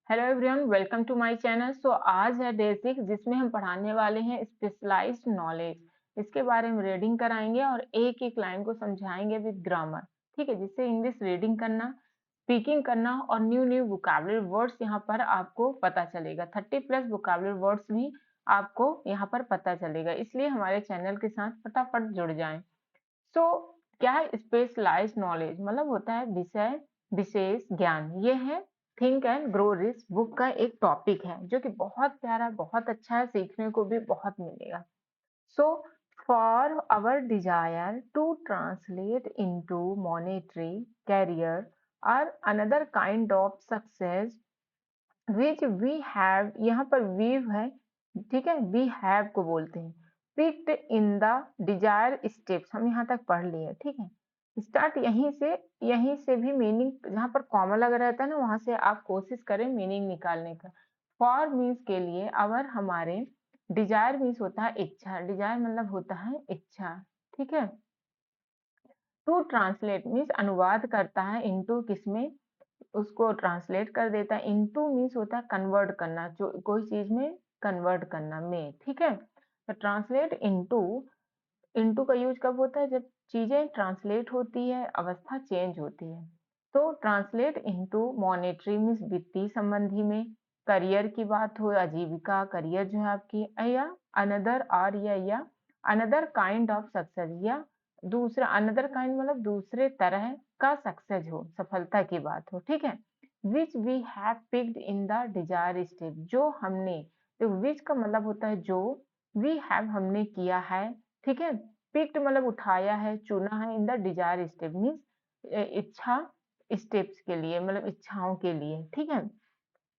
Hello everyone, welcome to my channel. आज है day 6 जिसमें हम पढ़ाने वाले हैं स्पेशलाइज्ड नॉलेज। इसके बारे में रीडिंग कराएंगे और एक एक लाइन को समझाएंगे विद ग्रामर। ठीक है, जिससे इंग्लिश रीडिंग करना, स्पीकिंग करना और न्यू न्यू वोकैबुलरी वर्ड्स यहाँ पर आपको पता चलेगा। 30 प्लस वोकैबुलरी वर्ड्स भी आपको यहाँ पर पता चलेगा, इसलिए हमारे चैनल के साथ फटाफट जुड़ जाएं। क्या है स्पेशलाइज्ड नॉलेज? मतलब होता है विषय विशेष ज्ञान। ये है think and grow rich book का एक टॉपिक है जो कि बहुत प्यारा, बहुत अच्छा है, सीखने को भी बहुत मिलेगा। So for our desire to translate into monetary career और another kind of success which we have, यहाँ पर वीव है, ठीक है, वी हैव को बोलते हैं। Picked in the Dzire steps, हम यहाँ तक पढ़ लिए, ठीक है। स्टार्ट यहीं से भी मीनिंग, जहाँ पर कॉमा लगा रहता है ना, वहां से आप कोशिश करें मीनिंग निकालने का। फॉर मीन्स के लिए, अवर हमारे, डिजायर मीन्स होता है इच्छा, डिजायर मतलब होता है इच्छा, ठीक है। टू ट्रांसलेट मीन्स अनुवाद करता है, इनटू किसमें, उसको ट्रांसलेट कर देता है। इनटू मीन्स होता है कन्वर्ट करना, जो कोई चीज में कन्वर्ट करना में, ठीक है। तो ट्रांसलेट इनटू, इनटू का यूज कब होता है? जब चीजें ट्रांसलेट होती है, अवस्था चेंज होती है। तो ट्रांसलेट इनटू मॉनेटरी मीन्स वित्तीय संबंधी में, करियर की बात हो, आजीविका, करियर जो है आपकी, या अनदर, और या अनदर काइंड ऑफ सक्सेस, या दूसरा, अनदर काइंड मतलब दूसरे तरह का सक्सेस हो, सफलता की बात हो, ठीक है। Which we have picked in the desire step, जो हमने, तो विच का मतलब होता है जो, वी हैव हमने किया है, ठीक है। पिक्ड मतलब उठाया है, चुना है, इन द डिजायर स्टेप मीन्स इच्छा स्टेप्स के लिए, मतलब इच्छाओं के लिए, ठीक है।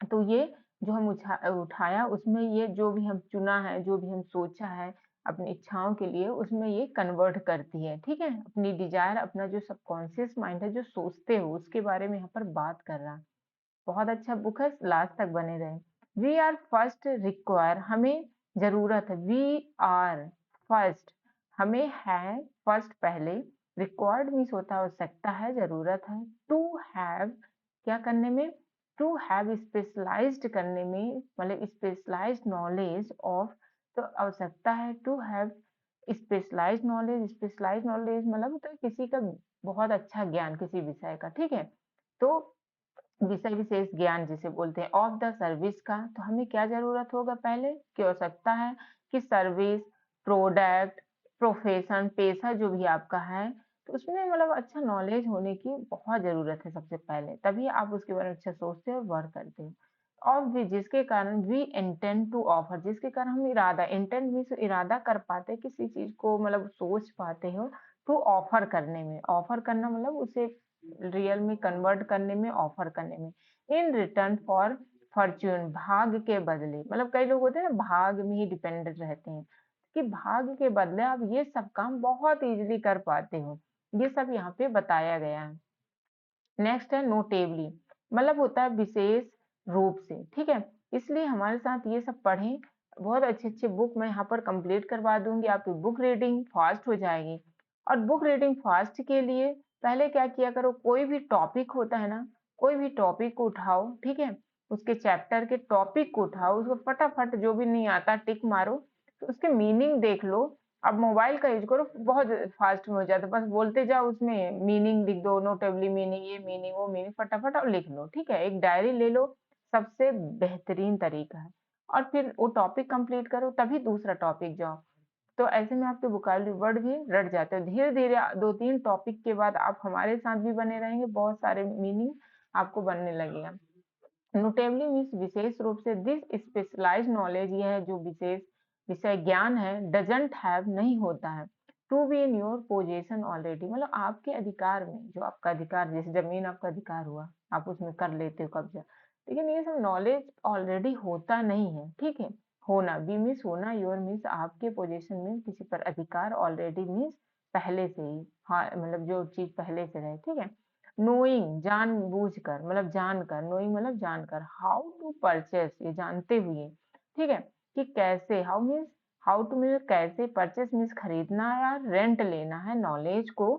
तो ये जो हम उठाया, उसमें ये जो भी हम चुना है, जो भी हम सोचा है अपनी इच्छाओं के लिए, उसमें ये कन्वर्ट करती है, ठीक है। अपनी डिजायर, अपना जो सबकॉन्शियस माइंड है, जो सोचते हो, उसके बारे में यहाँ पर बात कर रहा है। बहुत अच्छा बुक है, लास्ट तक बने रहे। वी आर फर्स्ट रिक्वायर, हमें जरूरत है, वी आर फर्स्ट, हमें है, फर्स्ट पहले, रिक्वायर्ड मीन्स होता है आवश्यकता है, जरूरत है, टू हैव क्या करने में, टू हैव स्पेशलाइज्ड करने में, मतलब स्पेशलाइज्ड नॉलेज ऑफ, तो आवश्यकता है to have specialised knowledge. Specialised knowledge मतलब होता है किसी का बहुत अच्छा ज्ञान किसी विषय का, ठीक है। तो विषय विशेष ज्ञान जिसे बोलते हैं, ऑफ द सर्विस का, तो हमें क्या जरूरत होगा, पहले की आवश्यकता है कि सर्विस, प्रोडक्ट, प्रोफेशन, पेशा जो भी आपका है, तो उसमें मतलब अच्छा नॉलेज होने की बहुत जरूरत है सबसे पहले, तभी आप उसके बारे में अच्छा सोचते हो और वर्क करते हो। ऑफ भी, जिसके कारण, वी इंटेंड टू ऑफर, जिसके कारण हम इरादा, इंटेंड मीन्स इरादा कर पाते हैं किसी चीज को, मतलब सोच पाते हो, टू ऑफर करने में, ऑफर करना मतलब उसे रियल में कन्वर्ट करने में, ऑफर करने में। इन रिटर्न फॉर फॉर्च्यून, भाग के बदले, मतलब कई लोग होते हैं ना भाग में ही डिपेंडेंट रहते हैं, कि भाग के बदले आप ये सब काम बहुत इजीली कर पाते हो, ये सब यहाँ पे बताया गया है। नेक्स्ट है नोटेबली, मतलब होता है विशेष रूप से, ठीक है। इसलिए हमारे साथ ये सब पढ़ें, बहुत अच्छे अच्छे बुक मैं यहाँ पर कंप्लीट करवा दूंगी, आपकी बुक रीडिंग फास्ट हो जाएगी। और बुक रीडिंग फास्ट के लिए पहले क्या किया करो, कोई भी टॉपिक होता है ना, कोई भी टॉपिक को उठाओ, ठीक है, उसके चैप्टर के टॉपिक को उठाओ, उसको फटाफट, जो भी नहीं आता टिक मारो, तो उसके मीनिंग देख लो। अब मोबाइल का यूज करो, बहुत फास्ट में हो जाता है, बस बोलते जाओ, उसमें मीनिंग लिख दो, नोटेबली मीनिंग, ये मीनिंग, वो मीनिंग, फटाफट और लिख लो, ठीक है। एक डायरी ले लो, सबसे बेहतरीन तरीका है। और फिर वो टॉपिक कंप्लीट करो, तभी दूसरा टॉपिक जाओ। तो ऐसे में आपके वोकैबुलरी वर्ड भी रट जाते हैं। धीरे धीरे 2-3 टॉपिक के बाद आप हमारे साथ भी बने रहेंगे, बहुत सारे मीनिंग आपको बनने लगेगा। नोटेबली मीन्स विशेष रूप से, दिस स्पेशलाइज्ड नॉलेज, यह है जो विशेष विषय ज्ञान है, डजंट हैव नहीं होता है, to be in your possession already, मतलब आपके अधिकार में, जो आपका अधिकार, जैसे जमीन आपका अधिकार हुआ, आप उसमें कर लेते हो कब्जा, लेकिन ये सब नॉलेज ऑलरेडी होता नहीं है, ठीक है। होना, बी मीन्स होना, योर मीन्स आपके पोजेशन में किसी पर अधिकार, ऑलरेडी मीन्स पहले से ही, हाँ मतलब जो चीज पहले से रहे, ठीक है। नोइंग जानबूझकर, मतलब जानकर, नोइंग मतलब जानकर, हाउ टू परचेस ये जानते हुए, ठीक है, कि कैसे, how means, how two means कैसे, परचेस मीन्स खरीदना या रेंट लेना है, नॉलेज को,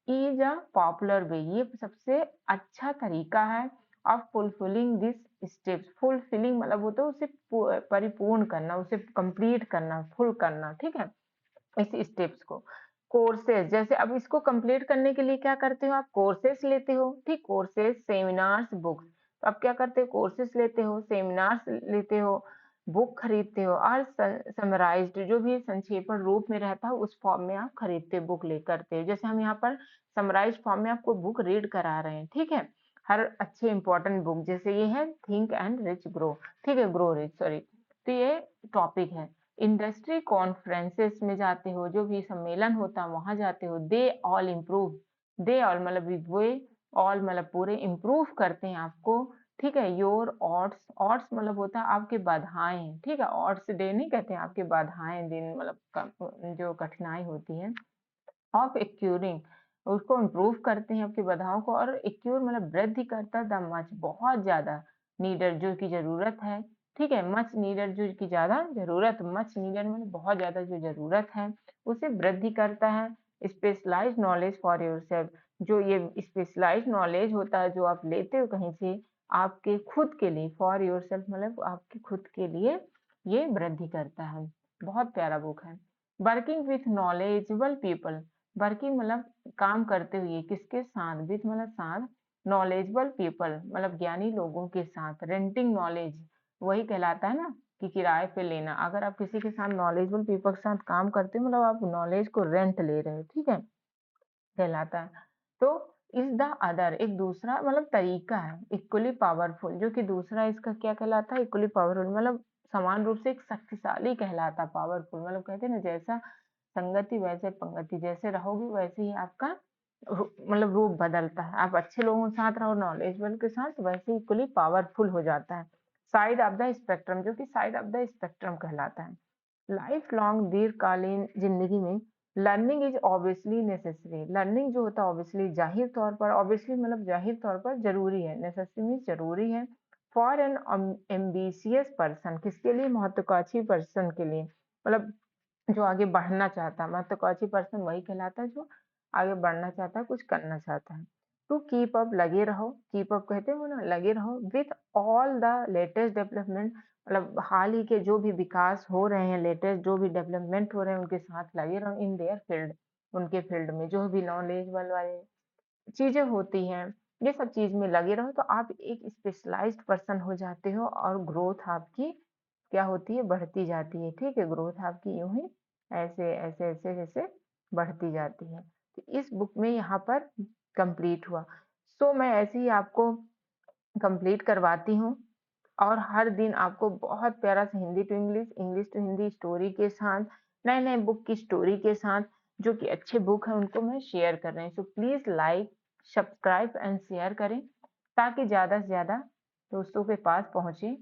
इज अ पॉपुलर वे, ये सबसे अच्छा तरीका है of fulfilling this steps, fulfilling मतलब होता है उसे परिपूर्ण करना, उसे कंप्लीट करना, फुल करना, ठीक है, इस स्टेप्स को। कोर्सेज, जैसे अब इसको कंप्लीट करने के लिए क्या करते हो आप, कोर्सेज लेते हो, ठीक, कोर्सेज, सेमिनार्स, बुक्स। तो अब क्या करते हो, कोर्सेज लेते हो, सेमिनार्स लेते हो, बुक खरीदते हो, और समराइज्ड जो भी संक्षेपण रूप में रहता है उस फॉर्म में आप खरीदते बुक ले करते हो। जैसे हम यहाँ पर समराइज्ड फॉर्म में आपको बुक रीड करा रहे हैं, ठीक है, हर अच्छे इंपॉर्टेंट बुक, जैसे ये है थिंक एंड रिच ग्रो, ठीक है, ग्रो रिच, सॉरी, तो ये टॉपिक है। इंडस्ट्री कॉन्फ्रेंसेस में जाते हो, जो भी सम्मेलन होता है वहां जाते हो, they all improve, they all मतलब वे ऑल मतलब पूरे इम्प्रूव करते हैं आपको, ठीक है, योर ऑड्स, ऑड्स मतलब होता है आपके बाधाएं, ठीक है, ऑड्स डे नहीं कहते हैं, आपके बाधाएं दिन मतलब जो कठिनाई होती है, ऑफ एक्यूरिंग, उसको इम्प्रूव करते हैं आपकी बाधाओं को, और एक्यूर मतलब वृद्धि करता है, द मच बहुत ज्यादा, नीडर जो की जरूरत है, ठीक है, मच नीडर जो की ज्यादा जरूरत, मच नीडर मतलब बहुत ज्यादा जो जरूरत है उसे वृद्धि करता है। स्पेशलाइज्ड नॉलेज फॉर योरसेल्फ, जो ये स्पेशलाइज्ड नॉलेज होता है जो आप लेते हो कहीं से आपके खुद के लिए, फॉर योरसेल्फ मतलब आपके खुद के लिए ये वृद्धि करता है। बहुत प्यारा बुक है। Working with knowledgeable people, working मतलब काम करते हुए, किसके साथ, विथ मतलब साथ, नॉलेजेबल पीपल मतलब ज्ञानी लोगों के साथ, रेंटिंग नॉलेज वही कहलाता है ना कि किराए पे लेना, अगर आप किसी के साथ नॉलेजेबल पीपल के साथ काम करते हो मतलब आप नॉलेज को रेंट ले रहे हो, ठीक है, कहलाता है। तो इज द अदर एक दूसरा मतलब तरीका है, इक्वली पावरफुल जो कि दूसरा इसका क्या कहलाता है, इक्वली पावरफुल मतलब समान रूप से एक शक्तिशाली कहलाता, पावरफुल मतलब कहते हैं ना जैसा संगति वैसे पंगति, जैसे रहोगे वैसे ही आपका मतलब रूप बदलता है, आप अच्छे लोगों के साथ रहो नॉलेजेबल के साथ वैसे इक्वली पावरफुल हो जाता है। साइड ऑफ द स्पेक्ट्रम जो कि साइड ऑफ द स्पेक्ट्रम कहलाता है। लाइफ लॉन्ग दीर्घकालीन जिंदगी में learning is obviously necessary, learning जो होता है ऑब्वियसली जाहिर तौर पर, ऑब्वियसली मतलब जाहिर तौर पर जरूरी है, नेसेसरी मीन्स जरूरी है, फॉर एन एम्बिशियस पर्सन, किसके लिए, महत्वाकांक्षी पर्सन के लिए, मतलब जो आगे बढ़ना चाहता है, महत्वाकांक्षी पर्सन वही कहलाता है जो आगे बढ़ना चाहता है, कुछ करना चाहता है। टू कीप अप लगे रहो, कीप अप कहते हैं वो ना, लगे रहो with all the latest development मतलब हाल ही के जो भी विकास हो रहे हैं, लेटेस्ट जो भी डेवलपमेंट हो रहे हैं उनके साथ लगे रहो, इन देयर फील्ड, उनके फील्ड में जो भी नॉलेज वाले चीजें होती हैं, ये सब चीज में लगे रहो तो आप एक स्पेशलाइज्ड पर्सन हो जाते हो, और ग्रोथ आपकी क्या होती है, बढ़ती जाती है, ठीक है, ग्रोथ आपकी यूं ही ऐसे ऐसे ऐसे जैसे बढ़ती जाती है। तो इस बुक में यहाँ पर कंप्लीट हुआ। सो मैं ऐसे ही आपको कंप्लीट करवाती हूँ, और हर दिन आपको बहुत प्यारा सा Hindi to English, English to Hindi story के साथ, नए नए बुक की स्टोरी के साथ, जो कि अच्छे बुक है उनको मैं शेयर कर रही हूँ। So please like, subscribe and share करें ताकि ज्यादा से ज्यादा दोस्तों के पास पहुंचे